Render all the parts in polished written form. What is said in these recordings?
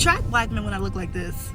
attract black men when I look like this.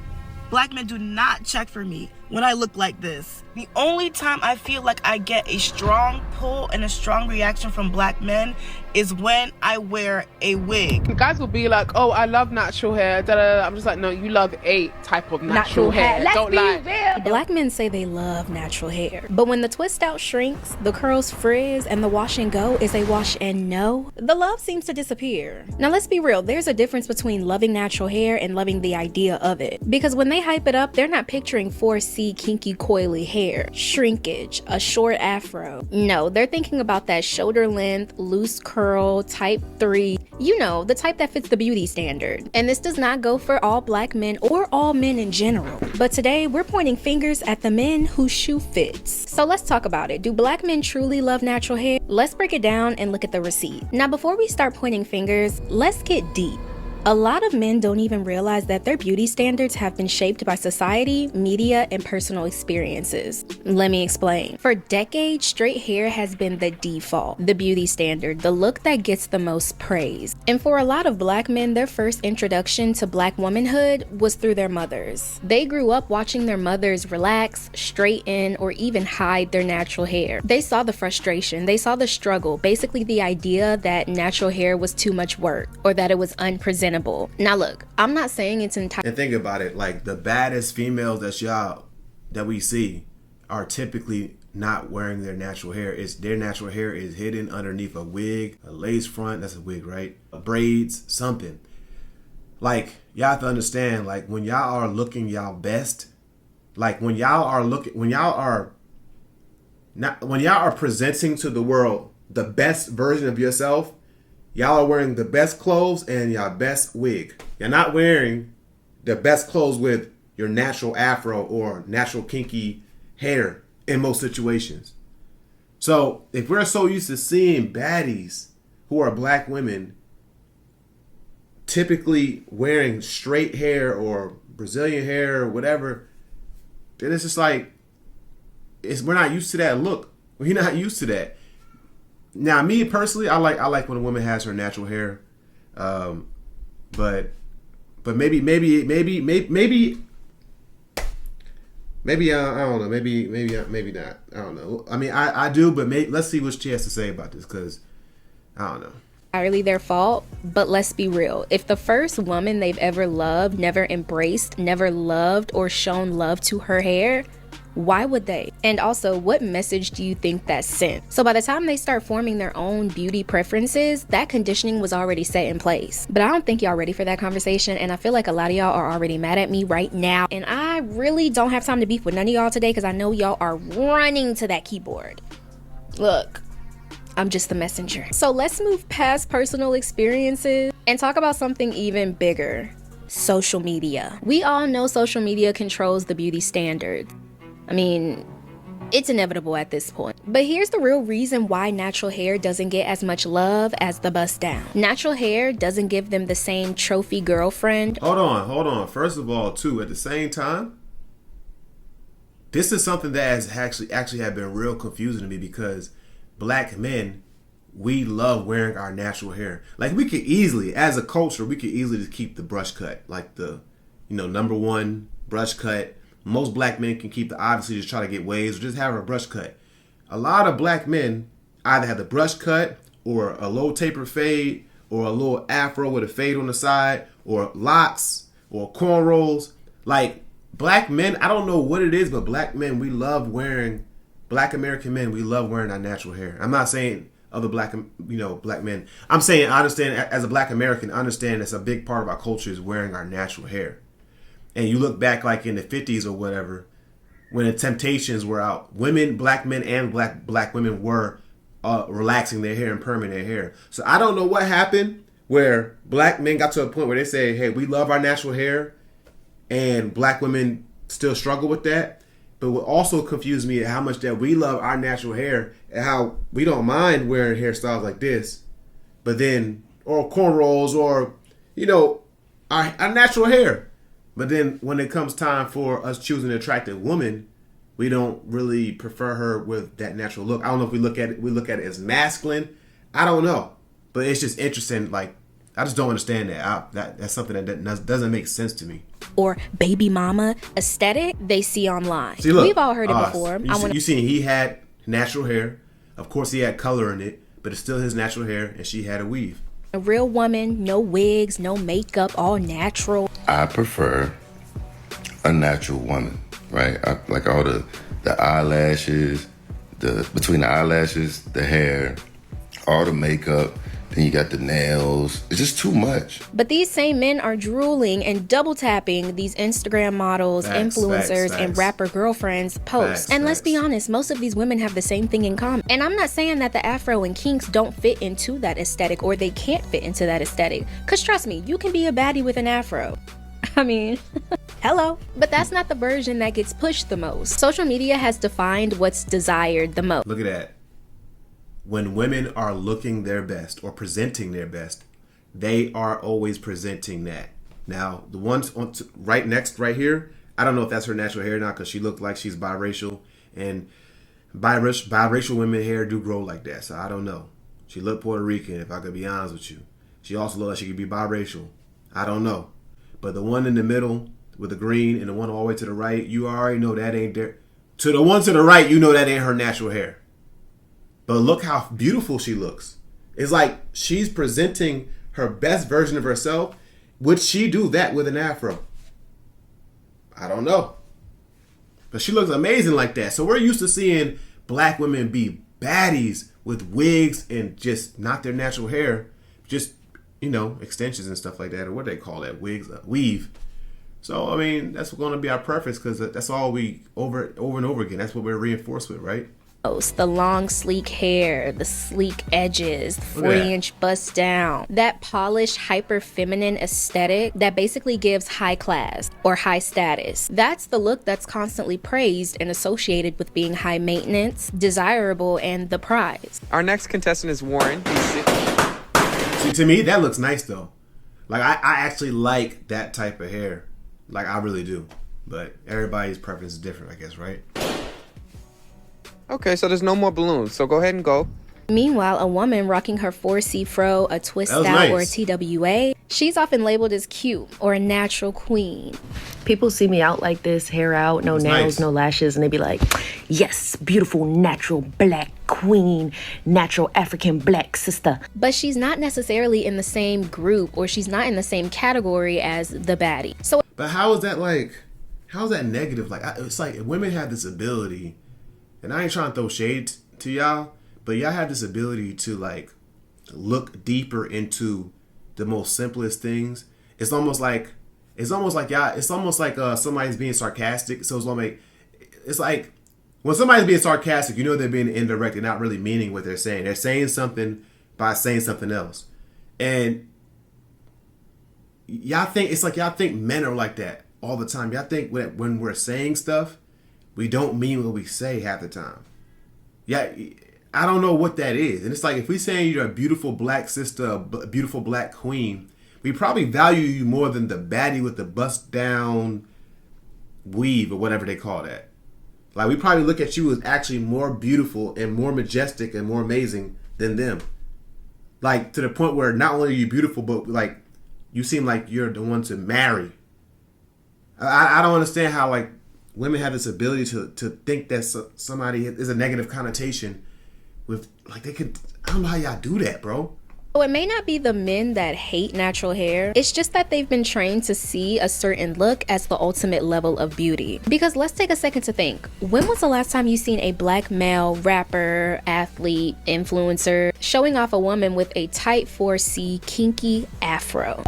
Black men do not check for me when I look like this. The only time I feel like I get a strong pull and a strong reaction from black men is when I wear a wig. Guys will be like, oh, I love natural hair. Da, da, da. I'm just like, no, you love a type of natural hair. Don't lie. Real. Black men say they love natural hair. But when the twist out shrinks, the curls frizz, and the wash and go is a wash and no, the love seems to disappear. Now let's be real, there's a difference between loving natural hair and loving the idea of it. Because when they hype it up, they're not picturing 4C kinky coily hair, shrinkage, a short afro. No, they're thinking about that shoulder length, loose curl, type 3, you know, the type that fits the beauty standard. And this does not go for all black men or all men in general. But today we're pointing fingers at the men whose shoe fits. So let's talk about it. Do black men truly love natural hair? Let's break it down and look at the receipt. Now before we start pointing fingers, let's get deep. A lot of men don't even realize that their beauty standards have been shaped by society, media, and personal experiences. Let me explain. For decades, straight hair has been the default, the beauty standard, the look that gets the most praise. And for a lot of black men, their first introduction to black womanhood was through their mothers. They grew up watching their mothers relax, straighten, or even hide their natural hair. They saw the frustration, they saw the struggle, basically the idea that natural hair was too much work, or that it was unpresentable. Now look, I'm not saying it's entirely. And think about it, like the baddest females that we see are typically not wearing their natural hair. Their natural hair is hidden underneath a wig, a lace front, that's a wig, right? Braids, something. Like, y'all have to understand, like when y'all are looking y'all best, like when y'all are presenting to the world the best version of yourself, y'all are wearing the best clothes and your best wig. You're not wearing the best clothes with your natural afro or natural kinky hair in most situations. So if we're so used to seeing baddies who are black women typically wearing straight hair or Brazilian hair or whatever, then it's just like, we're not used to that look. We're not used to that. Now, me personally, I like when a woman has her natural hair, but maybe I don't know, maybe not. I don't know. I mean, I do, but let's see what she has to say about this, because I don't know. Entirely their fault, but let's be real. If the first woman they've ever loved never embraced, never loved, or shown love to her hair, why would they? And also, what message do you think that sent? So by the time they start forming their own beauty preferences, that conditioning was already set in place. But I don't think y'all ready for that conversation, and I feel like a lot of y'all are already mad at me right now. And I really don't have time to beef with none of y'all today, because I know y'all are running to that keyboard. Look, I'm just the messenger. So let's move past personal experiences and talk about something even bigger. Social media. We all know social media controls the beauty standards. I mean, it's inevitable at this point. But here's the real reason why natural hair doesn't get as much love as the bust down. Natural hair doesn't give them the same trophy girlfriend. Hold on. First of all, too, at the same time, this is something that has actually have been real confusing to me, because black men, we love wearing our natural hair. Like, we could easily, as a culture, just keep the brush cut, like the, number one brush cut. Most black men can keep obviously just try to get waves or just have a brush cut. A lot of black men either have the brush cut or a low taper fade or a little afro with a fade on the side or locks or cornrows. Like, black men, I don't know what it is, but black men, black American men, we love wearing our natural hair. I'm not saying other black men. I'm saying, I understand, as a black American, I understand that's a big part of our culture is wearing our natural hair. And you look back like in the 50s or whatever, when the Temptations were out, black men and black women were relaxing their hair and perming their hair. So I don't know what happened where black men got to a point where they say, hey, we love our natural hair, and black women still struggle with that. But what also confused me is how much that we love our natural hair and how we don't mind wearing hairstyles like this, but then, or cornrows, or, our natural hair. But then when it comes time for us choosing an attractive woman, we don't really prefer her with that natural look. I don't know if we look at it as masculine. I don't know. But it's just interesting. Like, I just don't understand that. That's something that doesn't make sense to me. Or baby mama aesthetic they see online. See, look, We've all heard it before. You seen he had natural hair. Of course, he had color in it, but it's still his natural hair, and she had a weave. A real woman, no wigs, no makeup, all natural. I prefer a natural woman, right? Like all the eyelashes, between the eyelashes, the hair, all the makeup. Then you got the nails. It's just too much. But these same men are drooling and double tapping these Instagram models, influencers, and rapper girlfriends' posts. And let's be honest, most of these women have the same thing in common. And I'm not saying that the afro and kinks don't fit into that aesthetic or they can't fit into that aesthetic. Because trust me, you can be a baddie with an afro. I mean, hello. But that's not the version that gets pushed the most. Social media has defined what's desired the most. Look at that. When women are looking their best or presenting their best, they are always presenting that. Now, the ones right here, I don't know if that's her natural hair or not because she looked like she's biracial. And biracial women hair do grow like that, so I don't know. She looked Puerto Rican, if I could be honest with you. She also looked like she could be biracial. I don't know. But the one in the middle with the green and the one all the way to the right, you already know that ain't there. To the one to the right, you know that ain't her natural hair. But look how beautiful she looks. It's like she's presenting her best version of herself. Would she do that with an afro? I don't know. But she looks amazing like that. So we're used to seeing black women be baddies with wigs and just not their natural hair. Just, extensions and stuff like that. Or what do they call that? Wigs, weave. So, I mean, that's going to be our preference because that's all we over and over again. That's what we're reinforced with, right? The long sleek hair, the sleek edges, the 40-inch bust down, that polished hyper feminine aesthetic that basically gives high class or high status. That's the look that's constantly praised and associated with being high maintenance, desirable, and the prize. Our next contestant is Warren. See, to me that looks nice though. Like I actually like that type of hair. Like I really do. But everybody's preference is different, I guess, right? Okay, so there's no more balloons, so go ahead and go. Meanwhile, a woman rocking her 4C fro, a twist out, nice. or a TWA, she's often labeled as cute or a natural queen. People see me out like this, hair out, no nails, nice. No lashes, and they be like, yes, beautiful, natural black queen, natural African black sister. But she's not necessarily in the same group or she's not in the same category as the baddie. So, but how is that negative? Like, it's like women have this ability, and I ain't trying to throw shade to y'all, but y'all have this ability to like look deeper into the most simplest things. It's almost like somebody's being sarcastic. So it's like when somebody's being sarcastic, you know they're being indirect and not really meaning what they're saying. They're saying something by saying something else. And y'all think men are like that all the time. Y'all think when we're saying stuff, we don't mean what we say half the time. Yeah, I don't know what that is. And it's like if we saying you're a beautiful black sister, a beautiful black queen, we probably value you more than the baddie with the bust down weave or whatever they call that. Like we probably look at you as actually more beautiful and more majestic and more amazing than them. Like to the point where not only are you beautiful, but like you seem like you're the one to marry. I don't understand how like women have this ability to think that somebody is a negative connotation with like they could. I don't know how y'all do that, bro. it may not be the men that hate natural hair. It's just that they've been trained to see a certain look as the ultimate level of beauty. Because let's take a second to think. When was the last time you seen a black male rapper, athlete, influencer showing off a woman with a tight 4C kinky afro?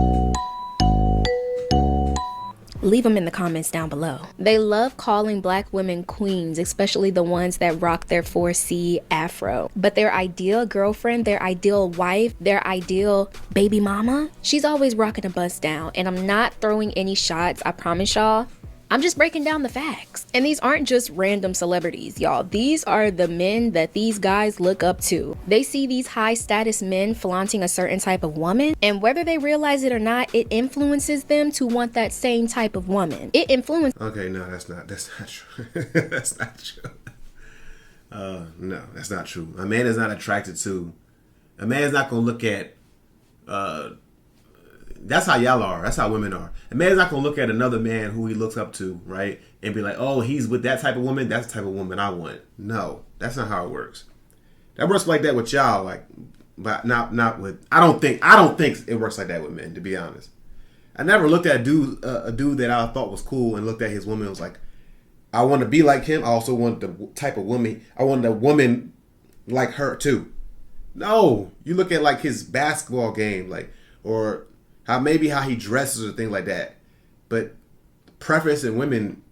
Leave them in the comments down below. They love calling black women queens, especially the ones that rock their 4C afro. But their ideal girlfriend, their ideal wife, their ideal baby mama, she's always rocking a bust down. And I'm not throwing any shots, I promise y'all. I'm just breaking down the facts. And these aren't just random celebrities, y'all. These are the men that these guys look up to. They see these high status men flaunting a certain type of woman, and whether they realize it or not, it influences them to want that same type of woman. It influences. Okay, no, that's not true. That's not true. No, that's not true. A man is not attracted to. A man is not gonna look at that's how y'all are. That's how women are. A man's not gonna look at another man who he looks up to, right, and be like, "Oh, he's with that type of woman. That's the type of woman I want." No, that's not how it works. That works like that with y'all, like, but not with. I don't think it works like that with men. To be honest, I never looked at a dude that I thought was cool and looked at his woman and was like, I want to be like him. I also want the type of woman. I want a woman like her too. No, you look at like his basketball game, like, or how he dresses or things like that. But preference in women,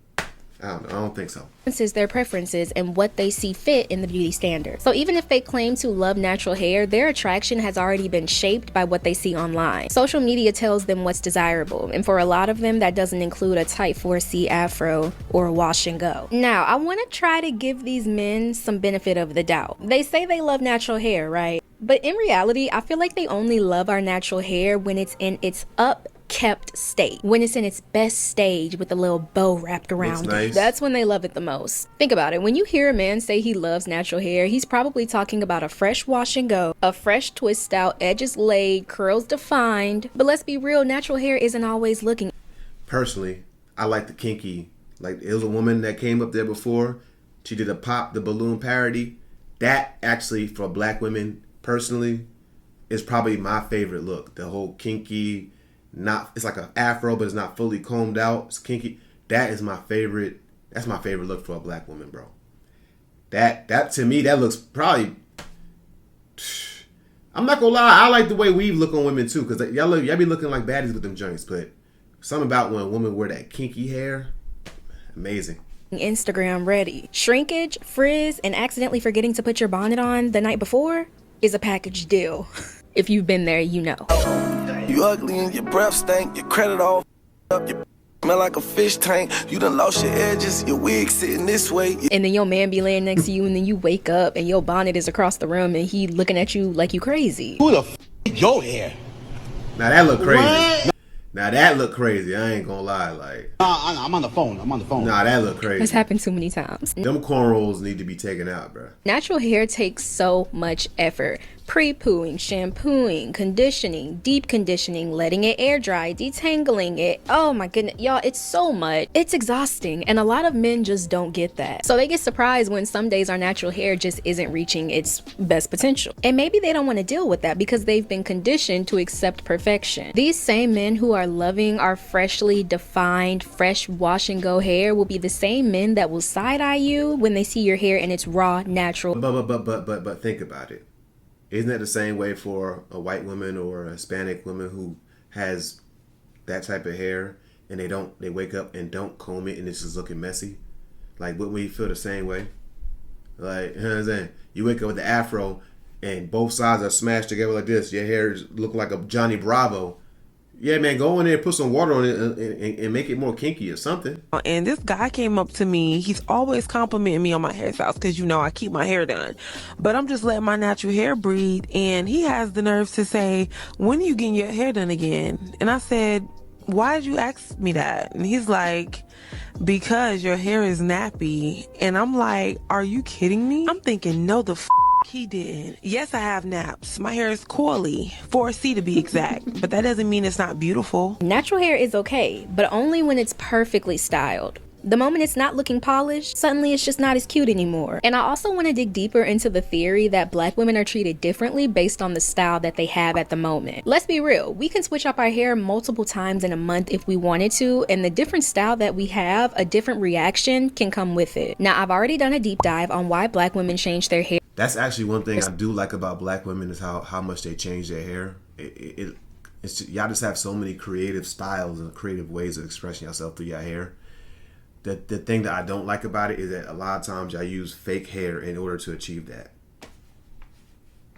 I don't think so. Is their preferences and what they see fit in the beauty standard. So even if they claim to love natural hair, their attraction has already been shaped by what they see online. Social media tells them what's desirable, and for a lot of them, that doesn't include a tight 4C afro or a wash and go. Now, I want to try to give these men some benefit of the doubt. They say they love natural hair, right? But in reality, I feel like they only love our natural hair when it's in its upkept state, when it's in its best stage with a little bow wrapped around it. That's when they love it the most. Think about it. When you hear a man say he loves natural hair, he's probably talking about a fresh wash and go, a fresh twist out, edges laid, curls defined. But let's be real, natural hair isn't always looking. Personally, I like the kinky. Like, it was a woman that came up there before. She did a Pop the Balloon parody. That actually, for black women, personally, is probably my favorite look. The whole kinky, it's like an afro, but it's not fully combed out. It's kinky. That is my favorite. That's my favorite look for a black woman, bro. That to me, that looks probably. I'm not gonna lie, I like the way we look on women too, because y'all be looking like baddies with them joints. But something about when a woman wear that kinky hair, amazing. Instagram ready. Shrinkage, frizz, and accidentally forgetting to put your bonnet on the night before is a package deal. If you've been there, you know. You ugly and your breath stank, your credit all up, you smell like a fish tank, you done lost your edges, your wig sitting this way. And then your man be laying next to you, and then you wake up and your bonnet is across the room and he looking at you like you crazy. Who the your hair? Now that look crazy. What? Now that look crazy. I ain't gonna lie. Like, I'm on the phone. Nah, that look crazy. It's happened too many times. Them cornrows need to be taken out, bro. Natural hair takes so much effort. Pre-pooing, shampooing, conditioning, deep conditioning, letting it air dry, detangling it. Oh my goodness, y'all, it's so much. It's exhausting, and a lot of men just don't get that. So they get surprised when some days our natural hair just isn't reaching its best potential. And maybe they don't want to deal with that because they've been conditioned to accept perfection. These same men who are loving our freshly defined, fresh wash and go hair will be the same men that will side-eye you when they see your hair in its raw, natural. But think about it. Isn't that the same way for a white woman or a Hispanic woman who has that type of hair and they wake up and don't comb it and it's just looking messy? Like, wouldn't we feel the same way? Like, you know what I'm saying? You wake up with the afro and both sides are smashed together like this. Your hair look like a Johnny Bravo. Yeah, man, go in there and put some water on it and make it more kinky or something. And this guy came up to me. He's always complimenting me on my hairstyles because, you know, I keep my hair done. But I'm just letting my natural hair breathe. And he has the nerve to say, when are you getting your hair done again? And I said, why did you ask me that? And he's like, because your hair is nappy. And I'm like, are you kidding me? I'm thinking, no, he didn't. Yes, I have naps. My hair is coily, 4C to be exact, but that doesn't mean it's not beautiful. Natural hair is okay, but only when it's perfectly styled. The moment it's not looking polished, suddenly it's just not as cute anymore. And I also want to dig deeper into the theory that black women are treated differently based on the style that they have at the moment. Let's be real, we can switch up our hair multiple times in a month if we wanted to, and the different style that we have, a different reaction can come with it. Now, I've already done a deep dive on why black women change their hair. That's actually one thing I do like about black women is how much they change their hair. It's just, y'all just have so many creative styles and creative ways of expressing yourself through your hair. The thing that I don't like about it is that a lot of times y'all use fake hair in order to achieve that.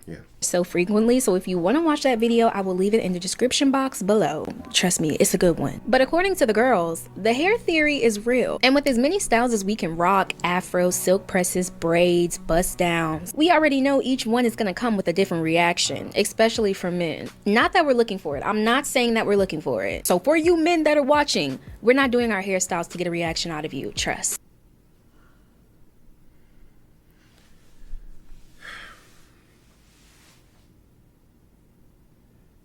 Yeah. So frequently, so if you want to watch that video, I will leave it in the description box below. Trust me, it's a good one. But according to the girls, the hair theory is real. And with as many styles as we can rock, afro, silk presses, braids, bust downs, we already know each one is going to come with a different reaction, especially for men. Not that we're looking for it. I'm not saying that we're looking for it. So for you men that are watching, we're not doing our hairstyles to get a reaction out of you. Trust.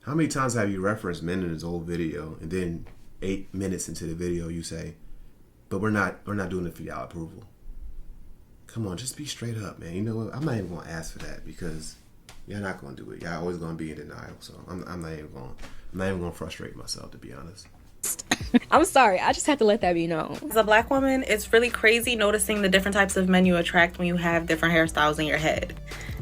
How many times have you referenced men in this whole video, and then 8 minutes into the video you say, "But we're not doing it for y'all approval"? Come on, just be straight up, man. You know what? I'm not even gonna ask for that because you're not gonna do it. Y'all always gonna be in denial. So I'm not even gonna frustrate myself, to be honest. I'm sorry, I just had to let that be known. As a black woman, it's really crazy noticing the different types of men you attract when you have different hairstyles in your head.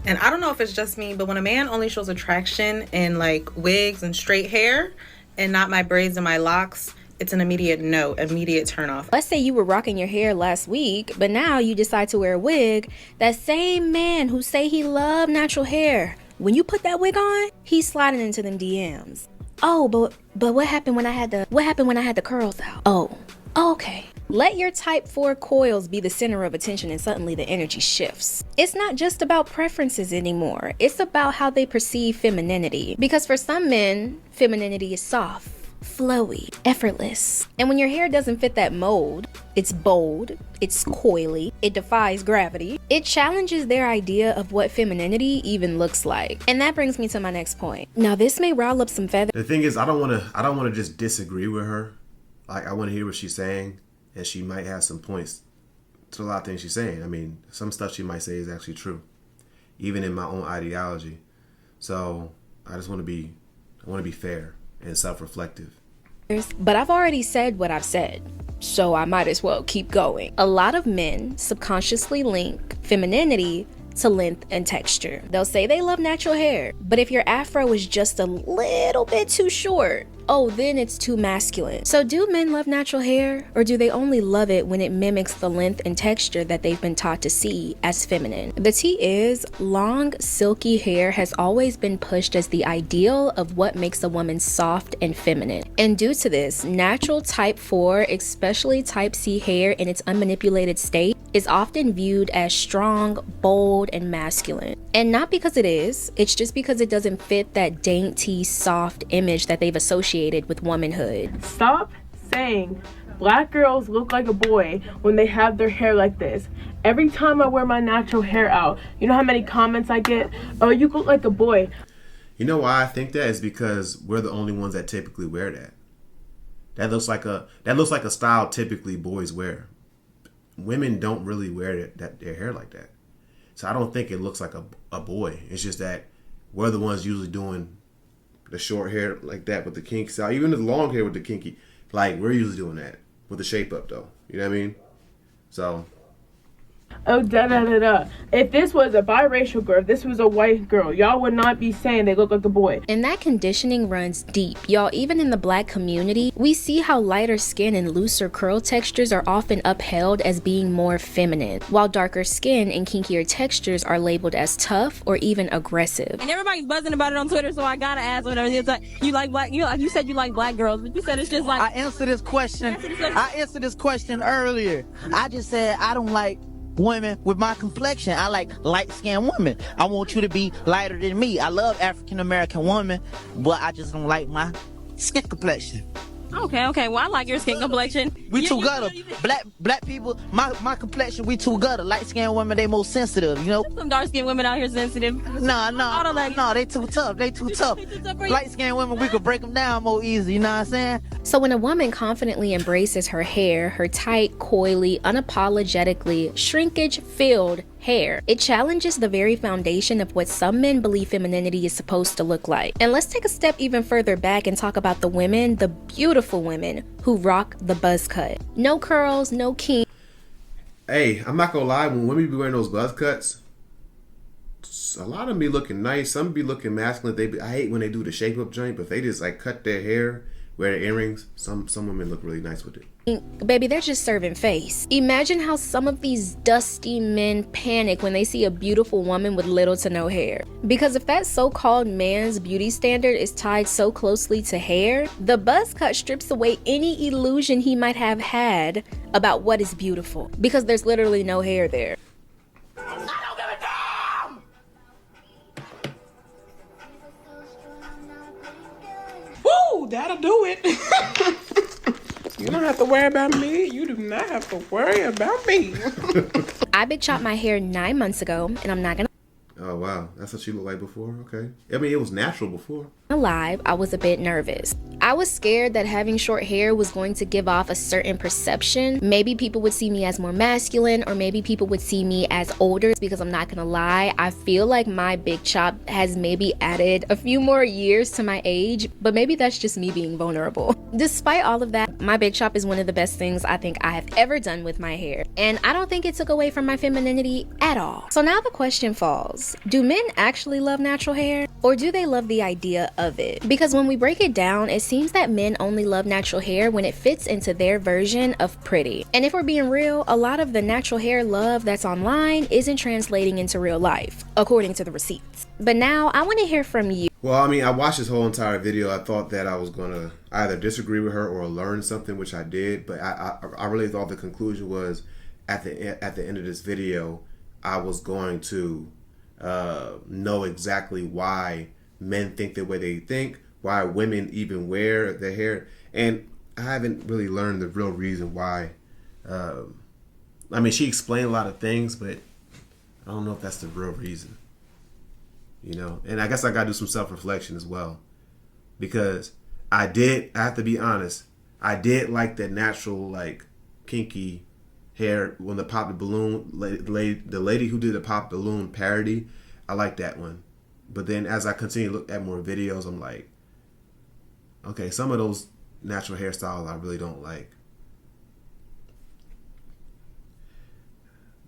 And I don't know if it's just me, but when a man only shows attraction in like wigs and straight hair and not my braids and my locks, it's an immediate no, immediate turn off. Let's say you were rocking your hair last week, but now you decide to wear a wig. That same man who say he loved natural hair, when you put that wig on, he's sliding into them DMs. Oh, but what happened when I had the curls out? Oh, okay. Let your type 4 coils be the center of attention and suddenly the energy shifts. It's not just about preferences anymore. It's about how they perceive femininity. Because for some men, femininity is soft, flowy, effortless. And when your hair doesn't fit that mold, it's bold, it's coily, it defies gravity. It challenges their idea of what femininity even looks like. And that brings me to my next point. Now this may rile up some feathers. The thing is, I don't want to just disagree with her. Like, I want to hear what she's saying, and she might have some points to a lot of things she's saying. I mean, some stuff she might say is actually true, even in my own ideology. So I want to be fair and self-reflective. But I've already said what I've said, so I might as well keep going. A lot of men subconsciously link femininity to length and texture. They'll say they love natural hair, but if your afro is just a little bit too short, oh, then it's too masculine. So do men love natural hair, or do they only love it when it mimics the length and texture that they've been taught to see as feminine? The tea is, long, silky hair has always been pushed as the ideal of what makes a woman soft and feminine. And due to this, natural type 4, especially type C hair in its unmanipulated state, is often viewed as strong, bold, and masculine. And not because it is, it's just because it doesn't fit that dainty, soft image that they've associated with womanhood. Stop saying black girls look like a boy when they have their hair like this. Every time I wear my natural hair out, you know how many comments I get? Oh, you look like a boy. You know why I think that is because we're the only ones that typically wear that. That looks like a style typically boys wear. Women don't really wear their hair like that. So I don't think it looks like a boy. It's just that we're the ones usually doing the short hair like that with the kinky style. Even the long hair with the kinky. Like, we're usually doing that with the shape up though. You know what I mean? So. Oh, da-da-da-da. If this was a biracial girl, if this was a white girl, y'all would not be saying they look like a boy. And that conditioning runs deep. Y'all, even in the black community, we see how lighter skin and looser curl textures are often upheld as being more feminine, while darker skin and kinkier textures are labeled as tough or even aggressive. And everybody's buzzing about it on Twitter, so I gotta ask whatever it is. Like, you like black, you said you like black girls, but you said it's just like... I answered this question earlier. I just said I don't like women with my complexion. I like light-skinned women. I want you to be lighter than me. I love African-American women, but I just don't like my skin complexion. Okay. Well, I like your skin complexion. We too gutter. Black people, my complexion, we too gutter. Light-skinned women, they more sensitive, you know? Some dark-skinned women out here sensitive. No, they too tough. Light-skinned women, we could break them down more easy, you know what I'm saying? So when a woman confidently embraces her hair, her tight, coily, unapologetically shrinkage-filled hair, it challenges the very foundation of what some men believe femininity is supposed to look like. And let's take a step even further back and talk about the women, the beautiful women, who rock the buzz cut. No curls, no kink. Hey, I'm not gonna lie, when women be wearing those buzz cuts, a lot of them be looking nice, some be looking masculine. I hate when they do the shape up joint, but if they just like cut their hair, wear their earrings, some women look really nice with it. Baby, they're just serving face. Imagine how some of these dusty men panic when they see a beautiful woman with little to no hair. Because if that so-called man's beauty standard is tied so closely to hair, the buzz cut strips away any illusion he might have had about what is beautiful. Because there's literally no hair there. Woo, that'll do it. You don't have to worry about me. You do not have to worry about me. I big chopped my hair 9 months ago, and I'm not gonna... Oh wow, that's what she looked like before. Okay, I mean it was natural before. Alive, I was a bit nervous. I was scared that having short hair was going to give off a certain perception. Maybe people would see me as more masculine, or maybe people would see me as older, because I'm not gonna lie, I feel like my big chop has maybe added a few more years to my age, but maybe that's just me being vulnerable. Despite all of that, my big chop is one of the best things I think I have ever done with my hair, and I don't think it took away from my femininity at all. So now the question falls, do men actually love natural hair, or do they love the idea of it? Because when we break it down, it seems that men only love natural hair when it fits into their version of pretty. And if we're being real, a lot of the natural hair love that's online isn't translating into real life, according to the receipts. But now I want to hear from you. Well, I mean, I watched this whole entire video. I thought that I was gonna either disagree with her or learn something, which I did. But I really thought the conclusion was at the end of this video, I was going to know exactly why men think the way they think, why women even wear their hair, and I haven't really learned the real reason why. I mean, she explained a lot of things, but I don't know if that's the real reason. You know, and I guess I gotta do some self-reflection as well, because I have to be honest, I did like the natural, like, kinky hair when the Pop the Balloon, the lady who did the Pop the Balloon parody, I like that one. But then as I continue to look at more videos, I'm like, okay, some of those natural hairstyles I really don't like.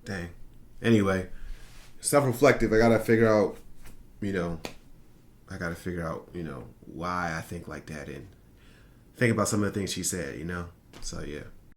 Dang. Anyway, self-reflective, I gotta figure out, why I think like that and think about some of the things she said, So yeah.